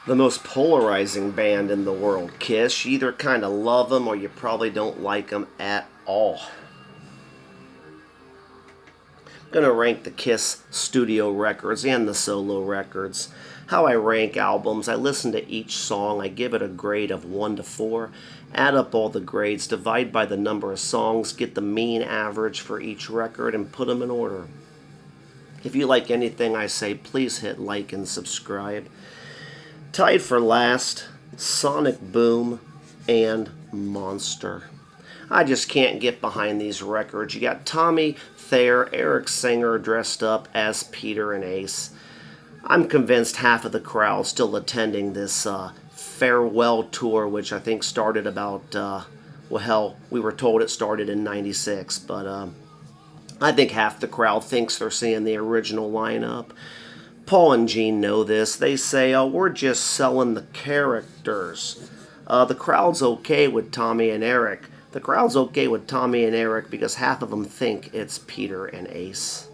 The most polarizing band in the world, Kiss. You either kind of love them or you probably don't like them at all. I'm going to rank the Kiss studio records and the solo records. How I rank albums, I listen to each song, I give it a grade of 1 to 4, add up all the grades, divide by the number of songs, get the mean average for each record, and put them in order. If you like anything I say, please hit like and subscribe. Tied for last, Sonic Boom and Monster. I just can't get behind these records. You got Tommy Thayer, Eric Singer dressed up as Peter and Ace. I'm convinced half of the crowd still attending this farewell tour, which I think started about, we were told it started in 96, but I think half the crowd thinks they're seeing the original lineup. Paul and Gene know this. They say, oh, we're just selling the characters. The crowd's okay with Tommy and Eric. The crowd's okay with Tommy and Eric because half of them think it's Peter and Ace.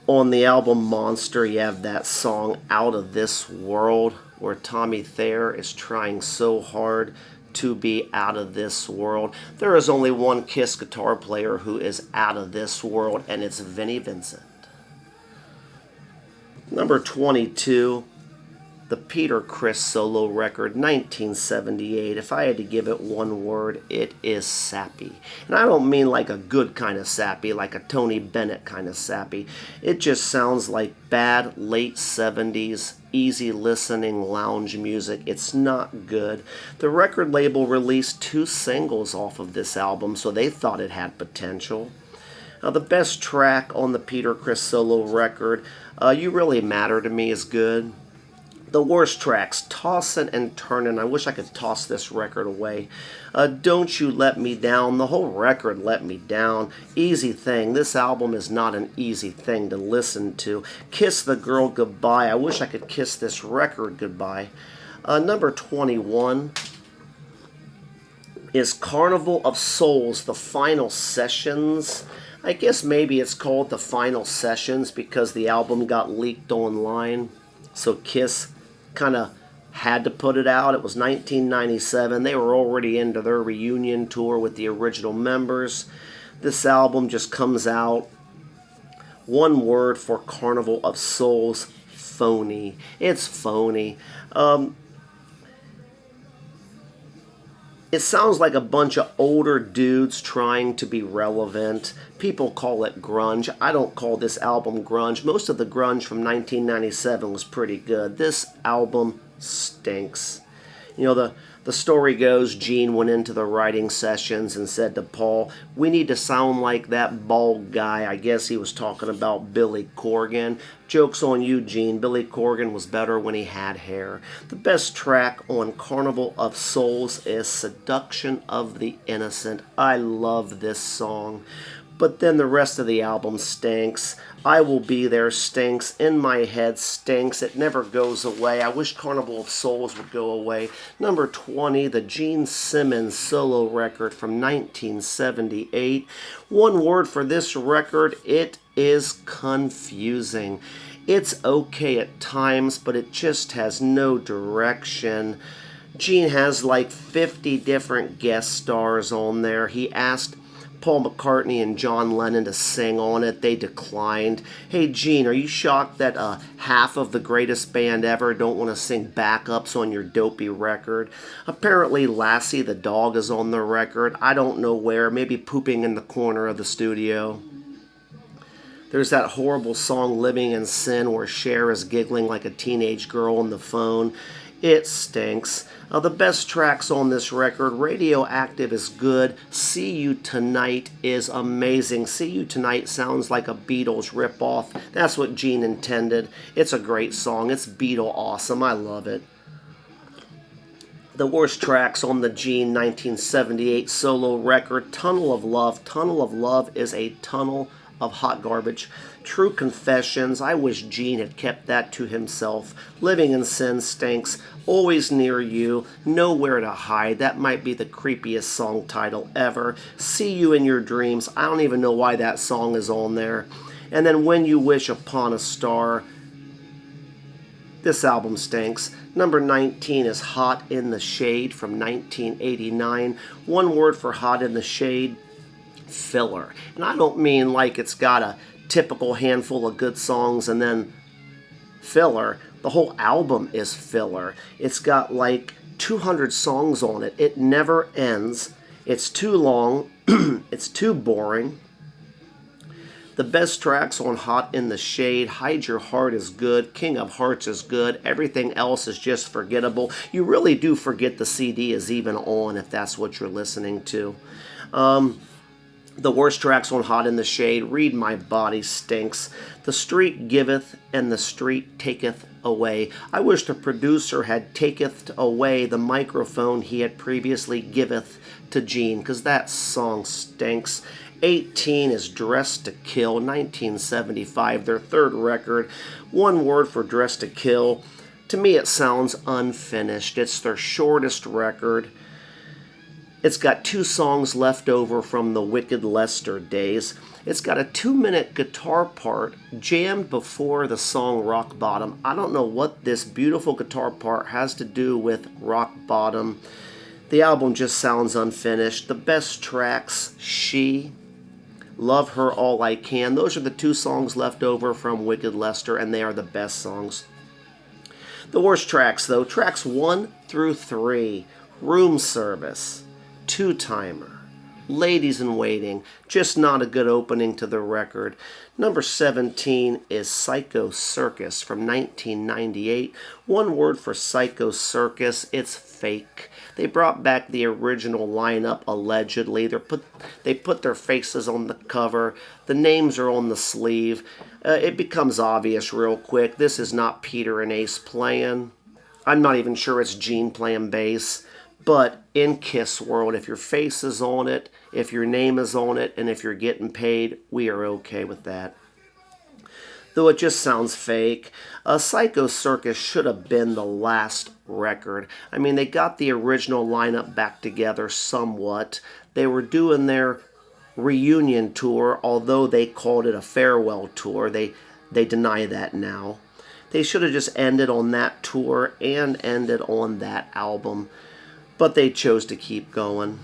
On the album Monster, you have that song Out of This World, where Tommy Thayer is trying so hard to be out of this world. There is only one Kiss guitar player who is out of this world, and it's Vinnie Vincent. Number 22, the Peter Criss solo record, 1978. If I had to give it one word, it is sappy. And I don't mean like a good kind of sappy, like a Tony Bennett kind of sappy. It just sounds like bad late 70s, easy listening lounge music. It's not good. The record label released 2 singles off of this album, so they thought it had potential. The best track on the Peter Criss solo record, You Really Matter to Me, is good. The worst tracks, Tossin' and Turnin'. I wish I could toss this record away. Don't You Let Me Down. The whole record let me down. Easy Thing. This album is not an easy thing to listen to. Kiss the Girl Goodbye. I wish I could kiss this record goodbye. Number 21 is Carnival of Souls, the final sessions. I guess maybe it's called the final sessions because the album got leaked online. So Kiss kind of had to put it out. It was 1997. They were already into their reunion tour with the original members. This album just comes out. One word for Carnival of Souls: phony. It's phony. It sounds like a bunch of older dudes trying to be relevant. People call it grunge. I don't call this album grunge. Most of the grunge from 1997 was pretty good. This album stinks. You know, the story goes, Gene went into the writing sessions and said to Paul, we need to sound like that bald guy. I guess he was talking about Billy Corgan. Joke's on you, Gene. Billy Corgan was better when he had hair. The best track on Carnival of Souls is Seduction of the Innocent. I love this song. But then the rest of the album stinks. I Will Be There stinks. In My Head stinks. It never goes away. I wish Carnival of Souls would go away. Number 20, the Gene Simmons solo record from 1978. One word for this record: it is confusing. It's okay at times, but it just has no direction. Gene has like 50 different guest stars on there. He asked Paul McCartney and John Lennon to sing on it. They declined. Hey, Gene, are you shocked that half of the greatest band ever don't want to sing backups on your dopey record? Apparently, Lassie the dog is on the record. I don't know where. Maybe pooping in the corner of the studio. There's that horrible song, Living in Sin, where Cher is giggling like a teenage girl on the phone. It stinks. The best tracks on this record: Radioactive is good. See You Tonight is amazing. See You Tonight sounds like a Beatles ripoff. That's what Gene intended. It's a great song. It's Beatle awesome. I love it. The worst tracks on the Gene 1978 solo record: Tunnel of Love. Tunnel of Love is a tunnel of hot garbage. True Confessions, I wish Gene had kept that to himself. Living in Sin stinks. Always Near You, Nowhere to Hide, that might be the creepiest song title ever. See You in Your Dreams, I don't even know why that song is on there. And then When You Wish Upon a Star, This album stinks. Number 19 is Hot in the Shade from 1989. One word for Hot in the Shade: filler. And I don't mean like it's got a typical handful of good songs and then filler. The whole album is filler. It's got like 200 songs on it. It never ends. It's too long. It's too boring. The best tracks on Hot in the Shade: Hide Your Heart is good, King of Hearts is good, everything else is just forgettable. You really do forget the CD is even on if that's what you're listening to. The worst tracks on Hot in the Shade: Read My Body stinks. The Street Giveth and the Street Taketh Away. I wish the producer had taketh away the microphone he had previously giveth to Gene, because that song stinks. 18 is Dressed to Kill, 1975, their third record. One word for Dressed to Kill. To me, it sounds unfinished. It's their shortest record. It's got 2 songs left over from the Wicked Lester days. It's got a 2-minute guitar part jammed before the song Rock Bottom. I don't know what this beautiful guitar part has to do with Rock Bottom. The album just sounds unfinished. The best tracks: She, Love Her All I Can. Those are the 2 songs left over from Wicked Lester, and they are the best songs. The worst tracks, though: tracks 1 through 3, Room Service, Two-Timer, Ladies in Waiting. Just not a good opening to the record. Number 17 is Psycho Circus from 1998. One word for Psycho Circus: it's fake. They brought back the original lineup, allegedly. They put their faces on the cover. The names are on the sleeve. It becomes obvious real quick. This is not Peter and Ace playing. I'm not even sure it's Gene playing bass. But in Kiss world, if your face is on it, if your name is on it, and if you're getting paid, we are okay with that. Though it just sounds fake. Psycho Circus should have been the last record. I mean, they got the original lineup back together somewhat. They were doing their reunion tour, although they called it a farewell tour. They deny that now. They should have just ended on that tour and ended on that album. But they chose to keep going.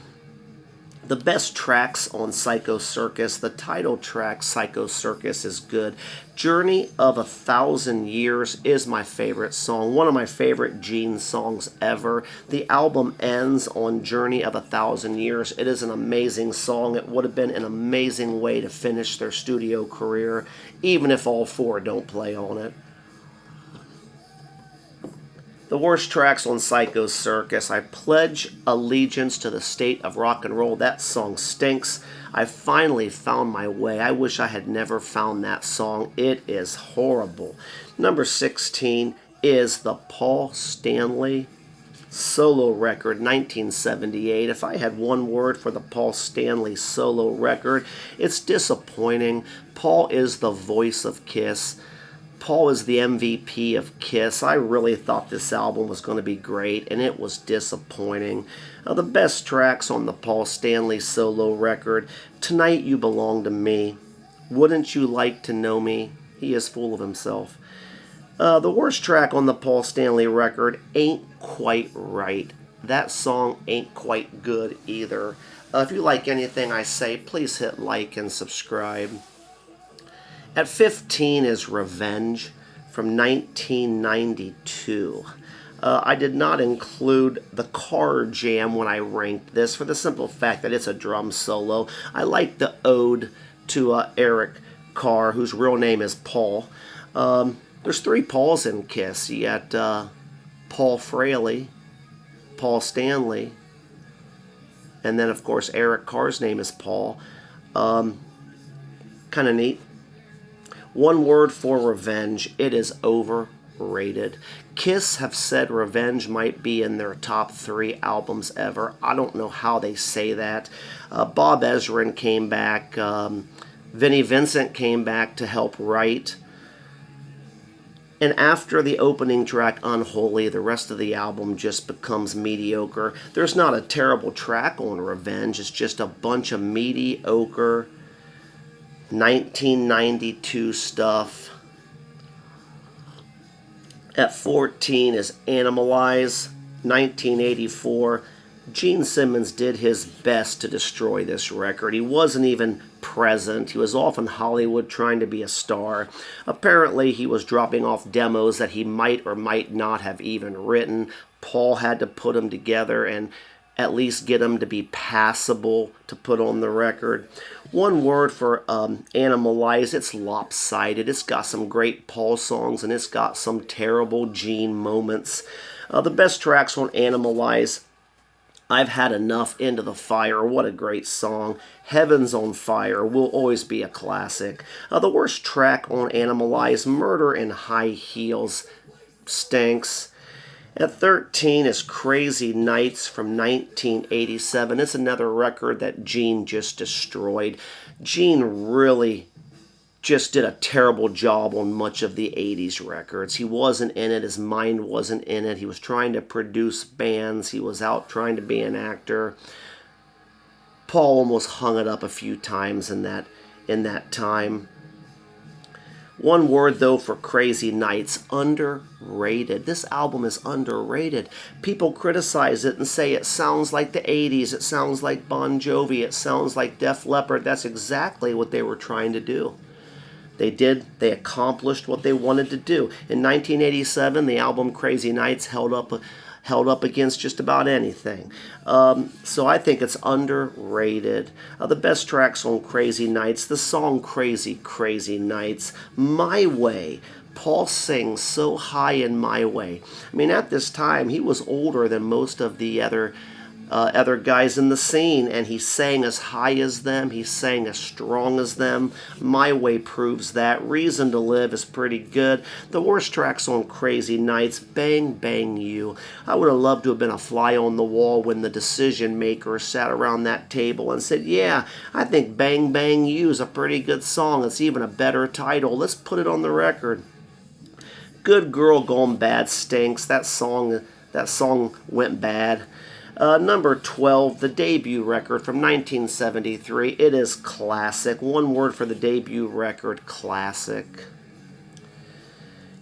The best tracks on Psycho Circus: the title track, Psycho Circus, is good. Journey of 1,000 Years is my favorite song, one of my favorite Gene songs ever. The album ends on Journey of 1,000 Years. It is an amazing song. It would have been an amazing way to finish their studio career, even if all 4 don't play on it. The worst tracks on Psycho Circus: I Pledge Allegiance to the State of Rock and Roll. That song stinks. I finally found my way. I wish I had never found that song. It is horrible. Number 16 is the Paul Stanley solo record, 1978. If I had one word for the Paul Stanley solo record, it's disappointing. Paul is the voice of Kiss. Paul is the MVP of Kiss. I really thought this album was going to be great, and it was disappointing. The best tracks on the Paul Stanley solo record: Tonight You Belong to Me, Wouldn't You Like to Know Me? He is full of himself. The worst track on the Paul Stanley record: Ain't Quite Right. That song ain't quite good either. If you like anything I say, please hit like and subscribe. At 15 is Revenge from 1992. I did not include the Car Jam when I ranked this, for the simple fact that it's a drum solo. I like the ode to Eric Carr, whose real name is Paul. There's 3 Pauls in Kiss. You got Paul Fraley, Paul Stanley, and then, of course, Eric Carr's name is Paul. Kind of neat. One word for Revenge: it is overrated. Kiss have said Revenge might be in their top 3 albums ever. I don't know how they say that. Bob Ezrin came back. Vinnie Vincent came back to help write. And after the opening track, Unholy, the rest of the album just becomes mediocre. There's not a terrible track on Revenge. It's just a bunch of mediocre 1992 stuff. At 14 is Animalize, 1984. Gene Simmons did his best to destroy this record. He wasn't even present. He was off in Hollywood trying to be a star. Apparently, he was dropping off demos that he might or might not have even written. Paul had to put them together and at least get them to be passable to put on the record. One word for Animalize, it's lopsided. It's got some great Paul songs and it's got some terrible Gene moments. The best tracks on Animalize, I've Had Enough, Into the Fire, what a great song. Heaven's on Fire will always be a classic. The worst track on Animalize, Murder in High Heels, stinks. At 13 is Crazy Nights from 1987. It's another record that Gene just destroyed. Gene really just did a terrible job on much of the 80s records. He wasn't in it. His mind wasn't in it. He was trying to produce bands. He was out trying to be an actor. Paul almost hung it up a few times in that time. One word, though, for Crazy Nights, underrated. This album is underrated. People criticize it and say it sounds like the 80s, it sounds like Bon Jovi, it sounds like Def Leppard. That's exactly what they were trying to do. They accomplished what they wanted to do. In 1987, the album Crazy Nights held up against just about anything. So I think it's underrated. The best tracks on Crazy Nights, the song Crazy, Crazy Nights, My Way. Paul sings so high in My Way. I mean, at this time, he was older than most of the other guys in the scene, and he sang as high as them, he sang as strong as them. My Way proves that. Reason to Live is pretty good. The worst tracks on Crazy Nights, Bang Bang You. I would have loved to have been a fly on the wall when the decision makers sat around that table and said, yeah, I think Bang Bang You is a pretty good song. It's even a better title. Let's put it on the record. Good Girl Gone Bad stinks. That song went bad. Number 12, the debut record from 1973. It is classic. One word for the debut record, classic.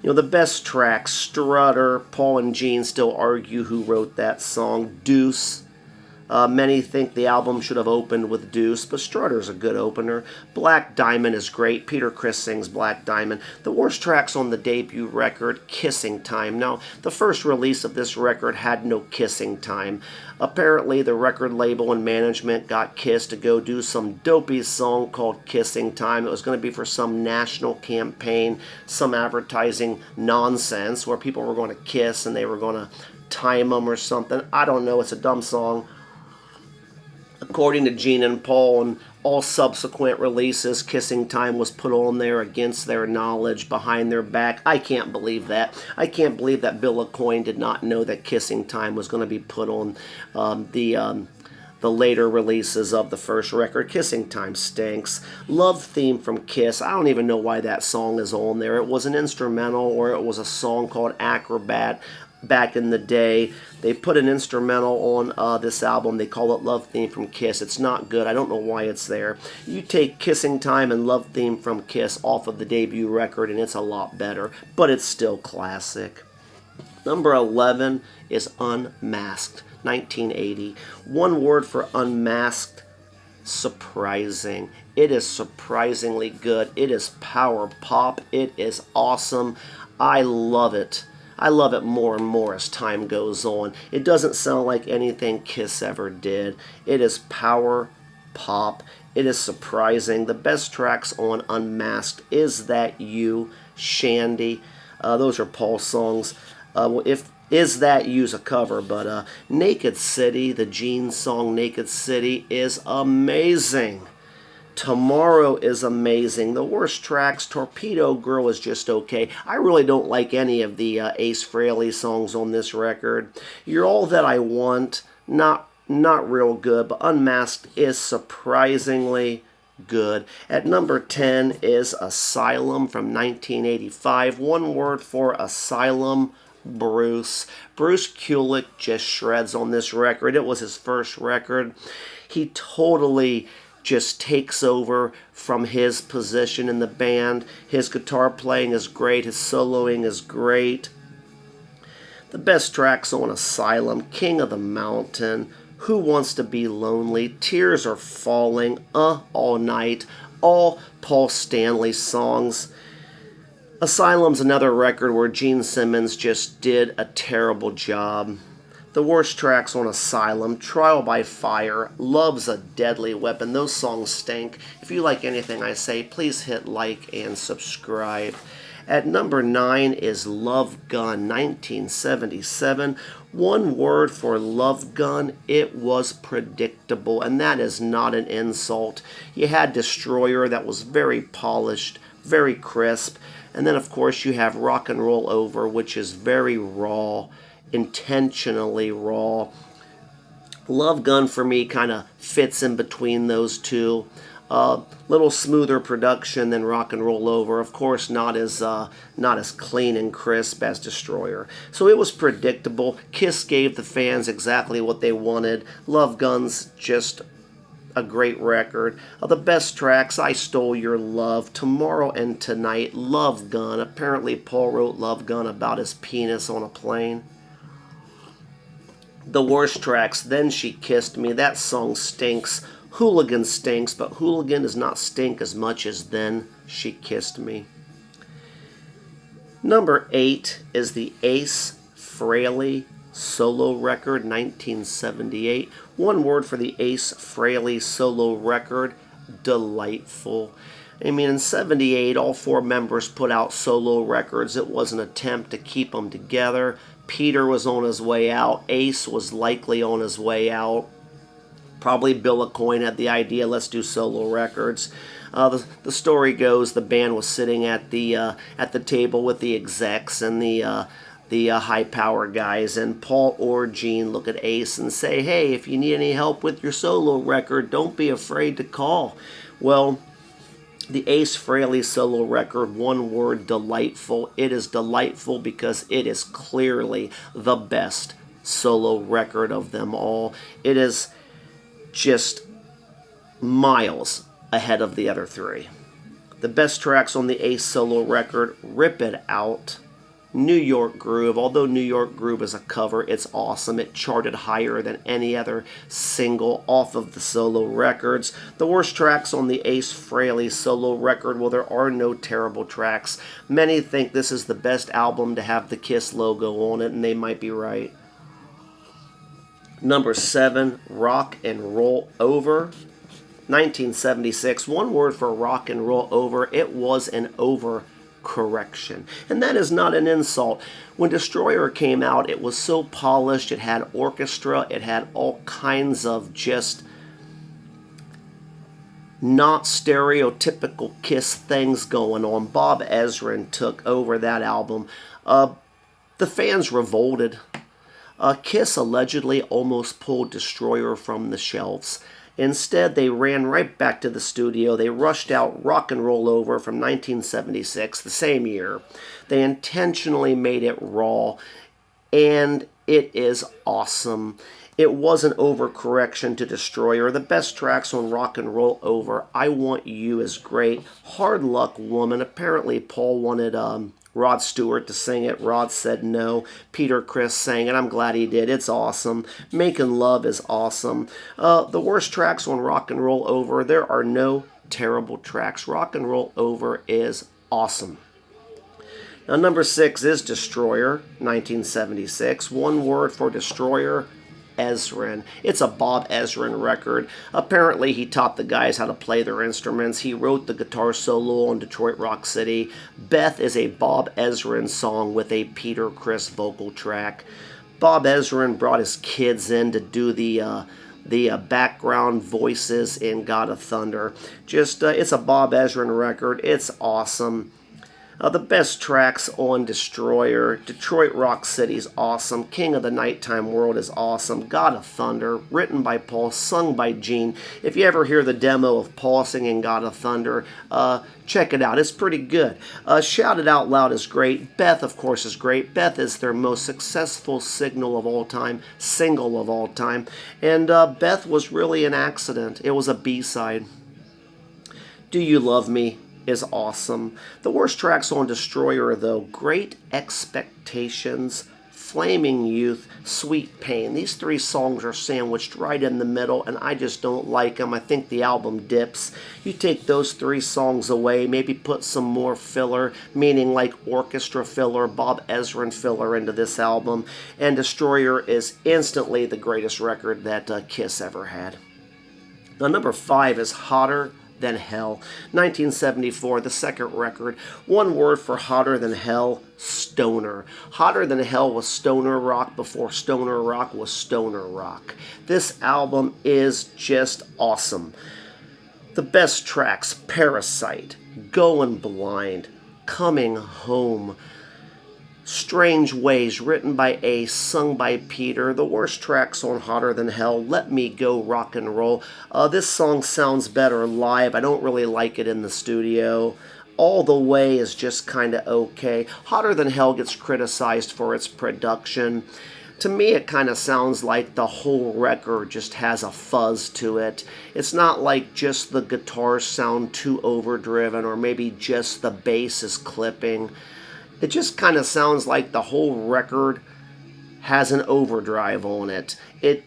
You know, the best track, Strutter. Paul and Gene still argue who wrote that song. Deuce. Many think the album should have opened with Deuce, but Strutter's a good opener. Black Diamond is great. Peter Criss sings Black Diamond. The worst tracks on the debut record, Kissing Time. Now, the first release of this record had no Kissing Time. Apparently, the record label and management got Kiss to go do some dopey song called Kissing Time. It was going to be for some national campaign, some advertising nonsense where people were going to kiss and they were going to time them or something. I don't know. It's a dumb song. According to Gene and Paul and all subsequent releases, Kissing Time was put on there against their knowledge, behind their back. I can't believe that. I can't believe that Bill Aucoin did not know that Kissing Time was going to be put on the later releases of the first record. Kissing Time stinks. Love Theme from Kiss. I don't even know why that song is on there. It was an instrumental, or it was a song called Acrobat. Back in the day, they put an instrumental on this album. They call it Love Theme from Kiss. It's not good. I don't know why it's there. You take Kissing Time and Love Theme from Kiss off of the debut record and it's a lot better, but it's still classic. Number 11 is Unmasked, 1980. One word for Unmasked, surprising. It is surprisingly good. It is power pop. It is awesome. I love it. I love it more and more as time goes on. It doesn't sound like anything Kiss ever did. It is power pop. It is surprising. The best tracks on Unmasked, Is That You, Shandy. Those are Paul songs. If Is That You's a cover, but Naked City, the Gene song Naked City, is amazing. Tomorrow is amazing. The worst tracks, Torpedo Girl is just okay. I really don't like any of the Ace Frehley songs on this record. You're All That I Want, not real good, but Unmasked is surprisingly good. At number 10 is Asylum from 1985. One word for Asylum, Bruce. Bruce Kulick just shreds on this record. It was his first record. He totally just takes over from his position in the band. His guitar playing is great. His soloing is great. The best tracks on Asylum, King of the Mountain, Who Wants to Be Lonely, Tears Are Falling, All Night, all Paul Stanley songs. Asylum's another record where Gene Simmons just did a terrible job. The worst tracks on Asylum, Trial by Fire, Love's a Deadly Weapon. Those songs stink. If you like anything I say, please hit like and subscribe. At number 9 is Love Gun, 1977. One word for Love Gun, it was predictable, and that is not an insult. You had Destroyer that was very polished, very crisp, and then of course you have Rock and Roll Over, which is very raw, intentionally raw. Love Gun for me kind of fits in between those two. Little smoother production than Rock and Roll Over. Of course, not as clean and crisp as Destroyer. So it was predictable. Kiss gave the fans exactly what they wanted. Love Gun's just a great record. The best tracks, I Stole Your Love, Tomorrow and Tonight, Love Gun. Apparently Paul wrote Love Gun about his penis on a plane. The worst tracks, Then She Kissed Me, that song stinks. Hooligan stinks, but Hooligan does not stink as much as Then She Kissed Me. Number 8 is the Ace Frehley solo record, 1978. One word for the Ace Frehley solo record, delightful. I mean, in 78, all 4 members put out solo records. It was an attempt to keep them together. Peter was on his way out. Ace was likely on his way out. Probably Bill Aucoin had the idea, let's do solo records. The story goes the band was sitting at the table with the execs and the high power guys, and Paul or Gene look at Ace and say, hey, if you need any help with your solo record, don't be afraid to call. Well, the Ace Frehley solo record, one word, delightful. It is delightful because it is clearly the best solo record of them all. It is just miles ahead of the other 3. The best tracks on the Ace solo record, Rip It Out, New York Groove. Although New York Groove is a cover, it's awesome. It charted higher than any other single off of the solo records. The worst tracks on the Ace Frehley solo record, well, there are no terrible tracks. Many think this is the best album to have the Kiss logo on it, and they might be right. Number 7, Rock and Roll Over, 1976. One word for Rock and Roll Over, it was an overcorrection. And that is not an insult. When Destroyer came out, it was so polished, it had orchestra, it had all kinds of just not stereotypical Kiss things going on. Bob Ezrin took over that album. The fans revolted. Kiss allegedly almost pulled Destroyer from the shelves. Instead, they ran right back to the studio. They rushed out Rock and Roll Over from 1976, the same year. They intentionally made it raw, and it is awesome. It was an overcorrection to Destroyer. The best tracks on Rock and Roll Over, I Want You is great. Hard Luck Woman, apparently Paul wanted Rod Stewart to sing it. Rod said no. Peter Criss sang it. I'm glad he did. It's awesome. Making Love is awesome. The worst tracks on Rock and Roll Over, there are no terrible tracks. Rock and Roll Over is awesome. Now, number 6 is Destroyer, 1976. One word for Destroyer, Ezrin. It's a Bob Ezrin record. Apparently, he taught the guys how to play their instruments. He wrote the guitar solo on Detroit Rock City. Beth is a Bob Ezrin song with a Peter Criss vocal track. Bob Ezrin brought his kids in to do the background voices in God of Thunder. It's a Bob Ezrin record. It's awesome. The best tracks on Destroyer, Detroit Rock City is awesome, King of the Nighttime World is awesome, God of Thunder, written by Paul, sung by Gene. If you ever hear the demo of Paul singing God of Thunder, check it out. It's pretty good. Shout It Out Loud is great. Beth, of course, is great. Beth is their most successful single of all time. And Beth was really an accident. It was a B-side. Do You Love Me is awesome. The worst tracks on Destroyer, though, Great Expectations, Flaming Youth, Sweet Pain. These three songs are sandwiched right in the middle, and I just don't like them. I think the album dips. You take those three songs away, maybe put some more filler, meaning like orchestra filler, Bob Ezrin filler into this album, and Destroyer is instantly the greatest record that Kiss ever had. Now, number 5 is Hotter Than Hell, 1974, the second record. One word for Hotter Than Hell: stoner. Hotter Than Hell was stoner rock before stoner rock was stoner rock. This album is just awesome. The best tracks: Parasite, Going Blind, Coming Home, Strange Ways, written by Ace, sung by Peter. The worst tracks on Hotter Than Hell: Let Me Go, Rock and Roll. This song sounds better live. I don't really like it in the studio. All the Way is just kind of okay. Hotter Than Hell gets criticized for its production. To me, it kind of sounds like the whole record just has a fuzz to it. It's not like just the guitars sound too overdriven, or maybe just the bass is clipping. It just kind of sounds like the whole record has an overdrive on it. It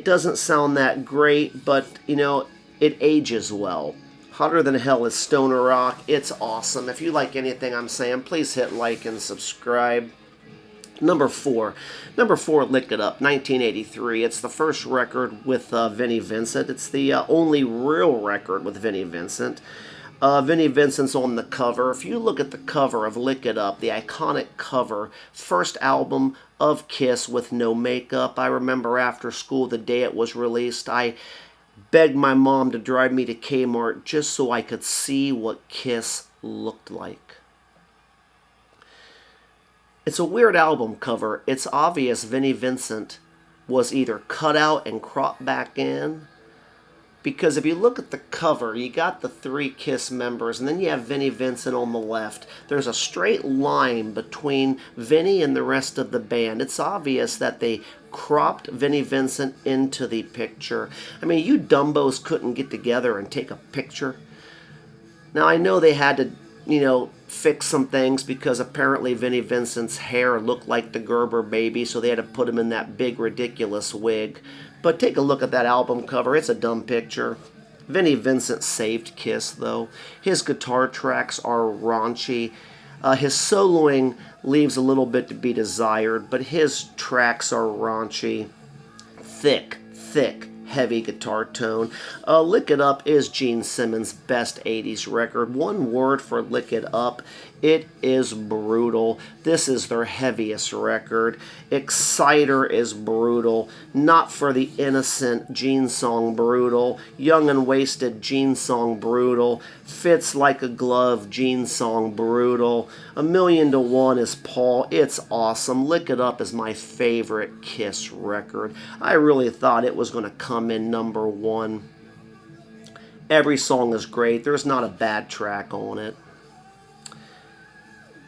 doesn't sound that great, but, it ages well. Hotter Than Hell is stoner rock. It's awesome. If you like anything I'm saying, please hit like and subscribe. Number 4, Lick It Up, 1983. It's the first record with Vinnie Vincent. It's the only real record with Vinnie Vincent. Vinnie Vincent's on the cover. If you look at the cover of Lick It Up, the iconic cover, first album of Kiss with no makeup. I remember after school, the day it was released, I begged my mom to drive me to Kmart just so I could see what Kiss looked like. It's a weird album cover. It's obvious Vinnie Vincent was either cut out and cropped back in, because if you look at the cover, you got the 3 Kiss members, and then you have Vinnie Vincent on the left. There's a straight line between Vinnie and the rest of the band. It's obvious that they cropped Vinnie Vincent into the picture. I mean, you dumbos couldn't get together and take a picture. Now, I know they had to, fix some things, because apparently Vinnie Vincent's hair looked like the Gerber baby, so they had to put him in that big, ridiculous wig. But take a look at that album cover. It's a dumb picture. Vinnie Vincent saved Kiss, though. His guitar tracks are raunchy. His soloing leaves a little bit to be desired, but his tracks are raunchy. Thick, heavy guitar tone. Lick It Up is Gene Simmons' best 80s record. One word for Lick It Up: it is brutal. This is their heaviest record. Exciter is brutal. Not for the Innocent, Gene song brutal. Young and Wasted, Gene song brutal. Fits Like a Glove, Gene song brutal. A Million to One is Paul. It's awesome. Lick It Up is my favorite Kiss record. I really thought it was going to come in number 1. Every song is great. There's not a bad track on it.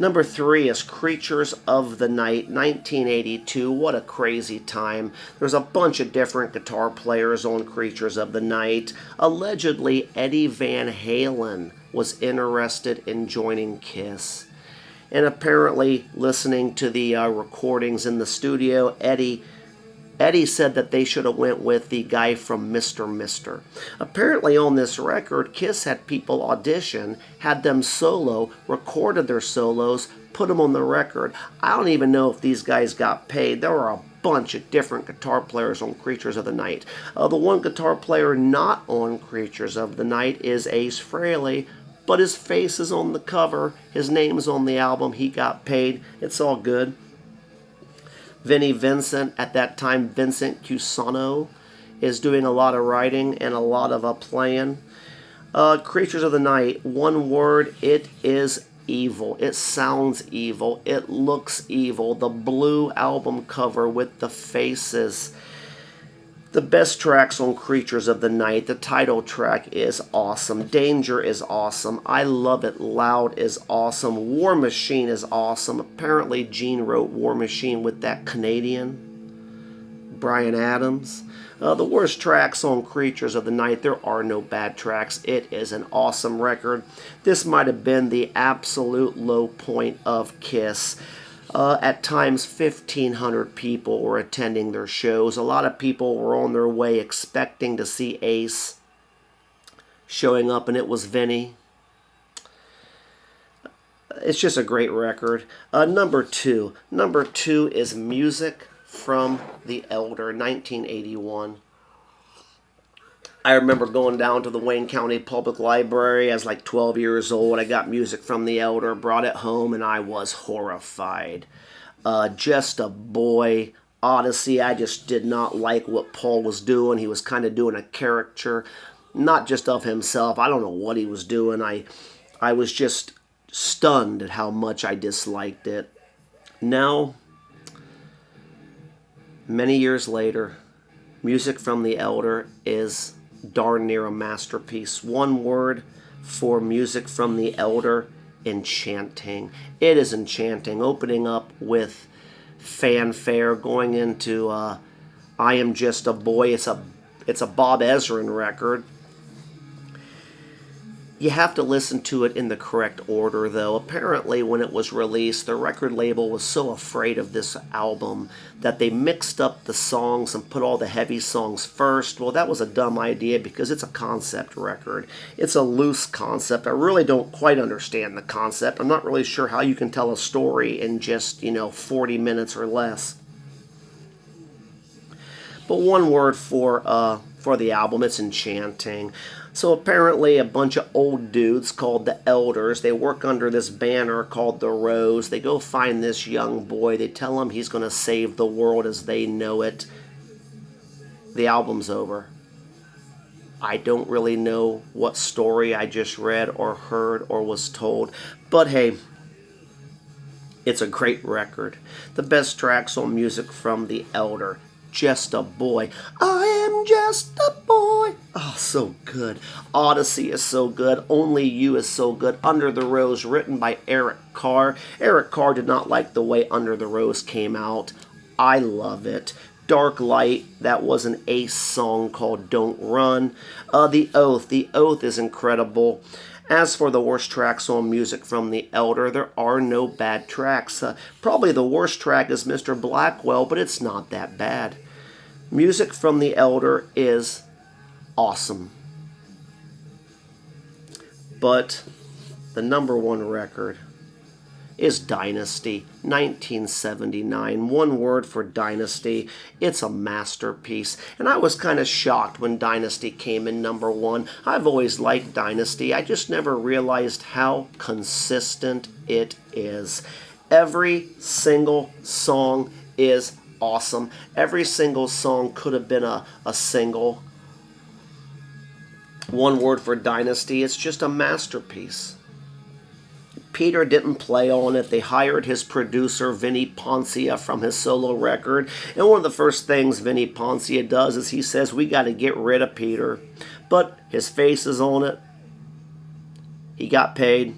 Number 3 is Creatures of the Night, 1982. What a crazy time. There's a bunch of different guitar players on Creatures of the Night. Allegedly, Eddie Van Halen was interested in joining Kiss. And apparently, listening to the recordings in the studio, Eddie said that they should have went with the guy from Mr. Mister. Apparently on this record, Kiss had people audition, had them solo, recorded their solos, put them on the record. I don't even know if these guys got paid. There were a bunch of different guitar players on Creatures of the Night. The one guitar player not on Creatures of the Night is Ace Frehley, but his face is on the cover. His name's on the album. He got paid. It's all good. Vinnie Vincent, at that time Vincent Cusano, is doing a lot of writing and a lot of playing. Creatures of the Night, one word: it is evil. It sounds evil. It looks evil. The blue album cover with the faces. The best tracks on Creatures of the Night: the title track is awesome. Danger is awesome. I Love It Loud is awesome. War Machine is awesome. Apparently Gene wrote War Machine with that Canadian, Bryan Adams. The worst tracks on Creatures of the Night: there are no bad tracks. It is an awesome record. This might have been the absolute low point of Kiss. At times, 1,500 people were attending their shows. A lot of people were on their way expecting to see Ace showing up, and it was Vinny. It's just a great record. Number two. Number two is Music from the Elder, 1981. I remember going down to the Wayne County Public Library. I was like 12 years old. I got Music from the Elder, brought it home, and I was horrified. Just a Boy, Odyssey. I just did not like what Paul was doing. He was kind of doing a caricature, not just of himself. I don't know what he was doing. I was just stunned at how much I disliked it. Now, many years later, Music from the Elder is darn near a masterpiece. One word for Music from the Elder: enchanting. It is enchanting. Opening up with fanfare, going into I Am Just a Boy. It's a Bob Ezrin record. You have to listen to it in the correct order, though. Apparently, when it was released, the record label was so afraid of this album that they mixed up the songs and put all the heavy songs first. Well, that was a dumb idea because it's a concept record. It's a loose concept. I really don't quite understand the concept. I'm not really sure how you can tell a story in just, 40 minutes or less. But one word for the album: it's enchanting. So apparently a bunch of old dudes called the Elders, they work under this banner called the Rose. They go find this young boy. They tell him he's going to save the world as they know it. The album's over. I don't really know what story I just read or heard or was told. But hey, it's a great record. The best tracks on Music from the Elder: Just a Boy. I am just a boy. Oh, so good. Odyssey is so good. Only You is so good. Under the Rose, written by Eric Carr. Eric Carr did not like the way Under the Rose came out. I love it. Dark Light, that was an Ace song called Don't Run. The Oath. The Oath is incredible. As for the worst tracks on Music from the Elder, there are no bad tracks. Probably the worst track is Mr. Blackwell, but it's not that bad. Music from the Elder is awesome. But the number one record is Dynasty, 1979. One word for Dynasty: it's a masterpiece. And I was kind of shocked when Dynasty came in number one. I've always liked Dynasty. I just never realized how consistent it is. Every single song is awesome. Every single song could have been a single. One word for Dynasty: it's just a masterpiece. Peter didn't play on it. They hired his producer, Vinny Poncia, from his solo record. And one of the first things Vinny Poncia does is he says, we got to get rid of Peter. But his face is on it. He got paid.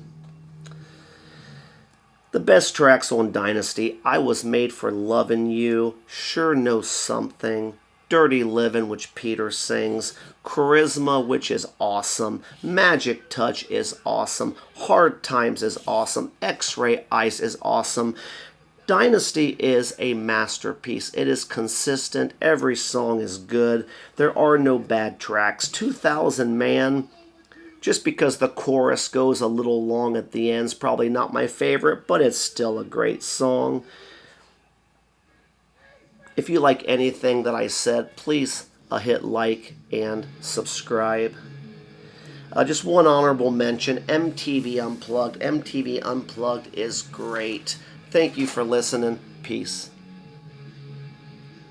The best tracks on Dynasty: I Was Made for Lovin' You, Sure Know Something, Dirty Livin', which Peter sings, Charisma, which is awesome, Magic Touch is awesome, Hard Times is awesome, X-Ray Ice is awesome. Dynasty is a masterpiece. It is consistent. Every song is good. There are no bad tracks. 2000 Man, just because the chorus goes a little long at the end, is probably not my favorite, but it's still a great song. If you like anything that I said, please hit like and subscribe. Just one honorable mention: MTV Unplugged. MTV Unplugged is great. Thank you for listening. Peace.